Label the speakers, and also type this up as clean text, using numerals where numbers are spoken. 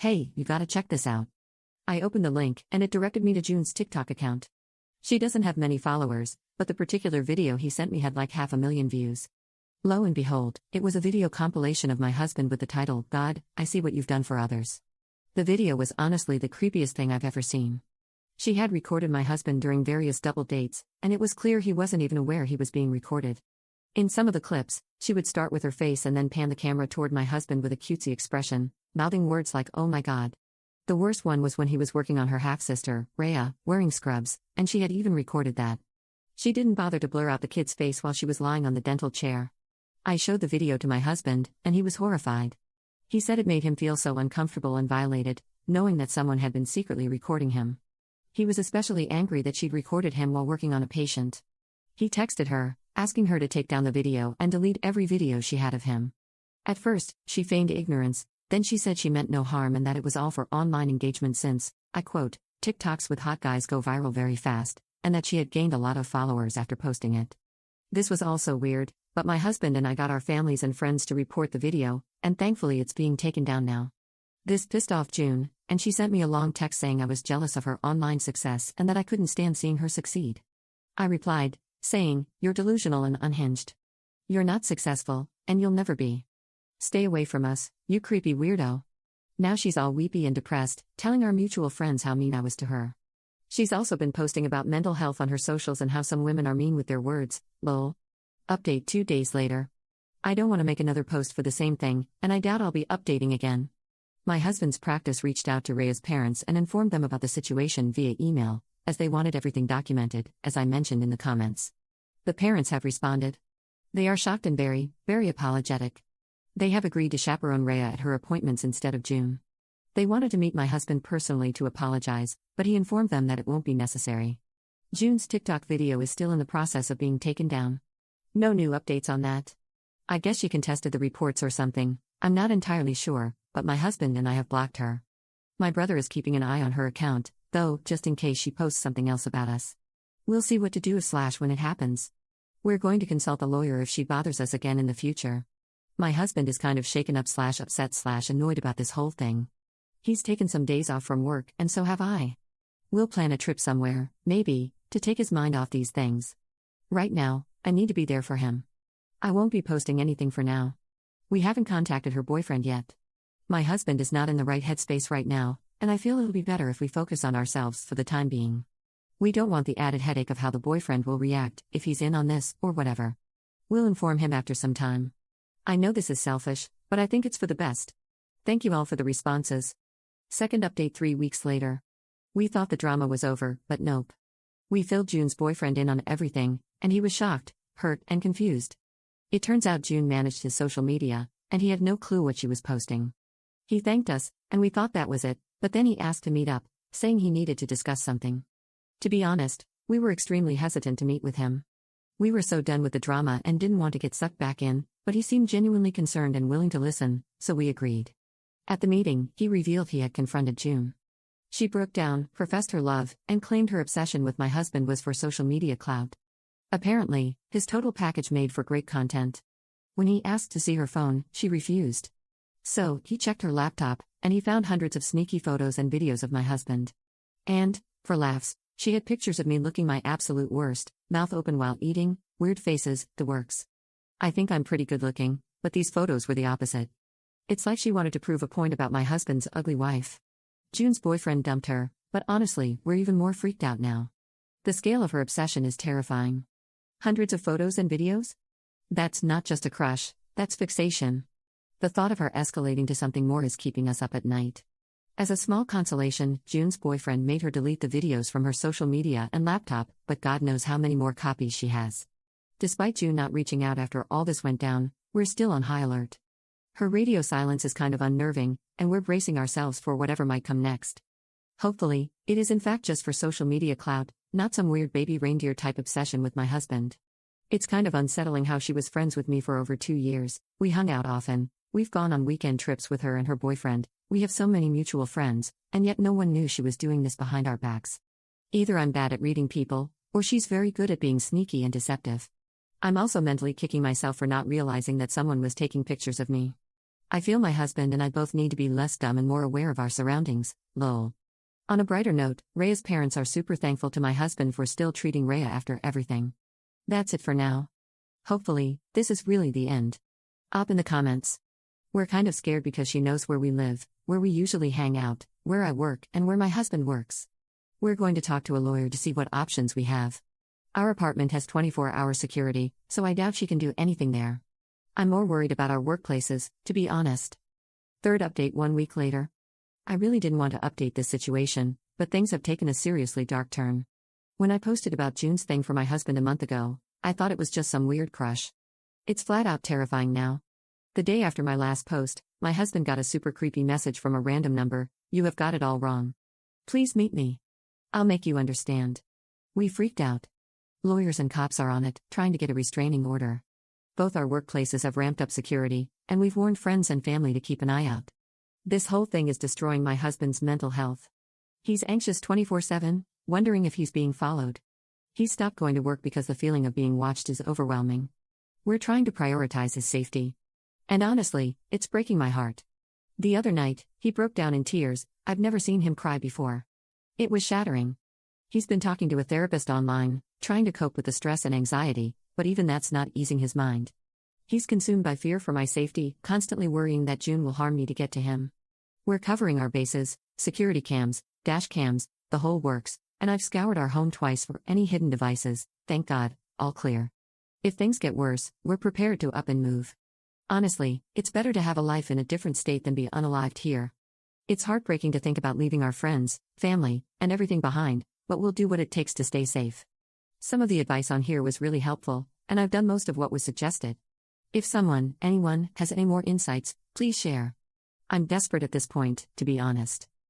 Speaker 1: "Hey, you gotta check this out." I opened the link, and it directed me to June's TikTok account. She doesn't have many followers, but the particular video he sent me had like 500,000 views. Lo and behold, it was a video compilation of my husband with the title, "God, I see what you've done for others." The video was honestly the creepiest thing I've ever seen. She had recorded my husband during various double dates, and it was clear he wasn't even aware he was being recorded. In some of the clips, she would start with her face and then pan the camera toward my husband with a cutesy expression, mouthing words like, "Oh my God." The worst one was when he was working on her half-sister, Rhea, wearing scrubs, and she had even recorded that. She didn't bother to blur out the kid's face while she was lying on the dental chair. I showed the video to my husband, and he was horrified. He said it made him feel so uncomfortable and violated, knowing that someone had been secretly recording him. He was especially angry that she'd recorded him while working on a patient. He texted her, asking her to take down the video and delete every video she had of him. At first, she feigned ignorance, then she said she meant no harm and that it was all for online engagement since, I quote, "TikToks with hot guys go viral very fast," and that she had gained a lot of followers after posting it. This was also weird, but my husband and I got our families and friends to report the video, and thankfully it's being taken down now. This pissed off June, and she sent me a long text saying I was jealous of her online success and that I couldn't stand seeing her succeed. I replied, saying, "You're delusional and unhinged. You're not successful, and you'll never be. Stay away from us, you creepy weirdo." Now she's all weepy and depressed, telling our mutual friends how mean I was to her. She's also been posting about mental health on her socials and how some women are mean with their words, lol. Update 2 days later. I don't want to make another post for the same thing, and I doubt I'll be updating again. My husband's practice reached out to Rhea's parents and informed them about the situation via email, as they wanted everything documented, as I mentioned in the comments. The parents have responded. They are shocked and very, very apologetic. They have agreed to chaperone Rhea at her appointments instead of June. They wanted to meet my husband personally to apologize, but he informed them that it won't be necessary. June's TikTok video is still in the process of being taken down. No new updates on that. I guess she contested the reports or something, I'm not entirely sure, but my husband and I have blocked her. My brother is keeping an eye on her account, though, just in case she posts something else about us. We'll see what to do when it happens. We're going to consult a lawyer if she bothers us again in the future. My husband is kind of shaken up / upset / annoyed about this whole thing. He's taken some days off from work, and so have I. We'll plan a trip somewhere, maybe, to take his mind off these things. Right now, I need to be there for him. I won't be posting anything for now. We haven't contacted her boyfriend yet. My husband is not in the right headspace right now, and I feel it'll be better if we focus on ourselves for the time being. We don't want the added headache of how the boyfriend will react if he's in on this, or whatever. We'll inform him after some time. I know this is selfish, but I think it's for the best. Thank you all for the responses. Second update 3 weeks later. We thought the drama was over, but nope. We filled June's boyfriend in on everything, and he was shocked, hurt, and confused. It turns out June managed his social media, and he had no clue what she was posting. He thanked us, and we thought that was it, but then he asked to meet up, saying he needed to discuss something. To be honest, we were extremely hesitant to meet with him. We were so done with the drama and didn't want to get sucked back in, but he seemed genuinely concerned and willing to listen, so we agreed. At the meeting, he revealed he had confronted June. She broke down, professed her love, and claimed her obsession with my husband was for social media clout. Apparently, his total package made for great content. When he asked to see her phone, she refused. So, he checked her laptop, and he found hundreds of sneaky photos and videos of my husband. And, for laughs, she had pictures of me looking my absolute worst, mouth open while eating, weird faces, the works. I think I'm pretty good looking, but these photos were the opposite. It's like she wanted to prove a point about my husband's ugly wife. June's boyfriend dumped her, but honestly, we're even more freaked out now. The scale of her obsession is terrifying. Hundreds of photos and videos? That's not just a crush, that's fixation. The thought of her escalating to something more is keeping us up at night. As a small consolation, June's boyfriend made her delete the videos from her social media and laptop, but God knows how many more copies she has. Despite June not reaching out after all this went down, we're still on high alert. Her radio silence is kind of unnerving, and we're bracing ourselves for whatever might come next. Hopefully, it is in fact just for social media clout, not some weird baby reindeer type obsession with my husband. It's kind of unsettling how she was friends with me for over 2 years, we hung out often, we've gone on weekend trips with her and her boyfriend, we have so many mutual friends, and yet no one knew she was doing this behind our backs. Either I'm bad at reading people, or she's very good at being sneaky and deceptive. I'm also mentally kicking myself for not realizing that someone was taking pictures of me. I feel my husband and I both need to be less dumb and more aware of our surroundings, lol. On a brighter note, Rhea's parents are super thankful to my husband for still treating Rhea after everything. That's it for now. Hopefully, this is really the end. Up in the comments. We're kind of scared because she knows where we live, where we usually hang out, where I work, and where my husband works. We're going to talk to a lawyer to see what options we have. Our apartment has 24-hour security, so I doubt she can do anything there. I'm more worried about our workplaces, to be honest. Third update 1 week later. I really didn't want to update this situation, but things have taken a seriously dark turn. When I posted about June's thing for my husband a month ago, I thought it was just some weird crush. It's flat out terrifying now. The day after my last post, my husband got a super creepy message from a random number: "You have got it all wrong. Please meet me. I'll make you understand." We freaked out. Lawyers and cops are on it, trying to get a restraining order. Both our workplaces have ramped up security, and we've warned friends and family to keep an eye out. This whole thing is destroying my husband's mental health. He's anxious 24/7, wondering if he's being followed. He stopped going to work because the feeling of being watched is overwhelming. We're trying to prioritize his safety. And honestly, it's breaking my heart. The other night, he broke down in tears. I've never seen him cry before. It was shattering. He's been talking to a therapist online, trying to cope with the stress and anxiety, but even that's not easing his mind. He's consumed by fear for my safety, constantly worrying that June will harm me to get to him. We're covering our bases, security cams, dash cams, the whole works, and I've scoured our home twice for any hidden devices. Thank God, all clear. If things get worse, we're prepared to up and move. Honestly, it's better to have a life in a different state than be unalived here. It's heartbreaking to think about leaving our friends, family, and everything behind, but we'll do what it takes to stay safe. Some of the advice on here was really helpful, and I've done most of what was suggested. If anyone, has any more insights, please share. I'm desperate at this point, to be honest.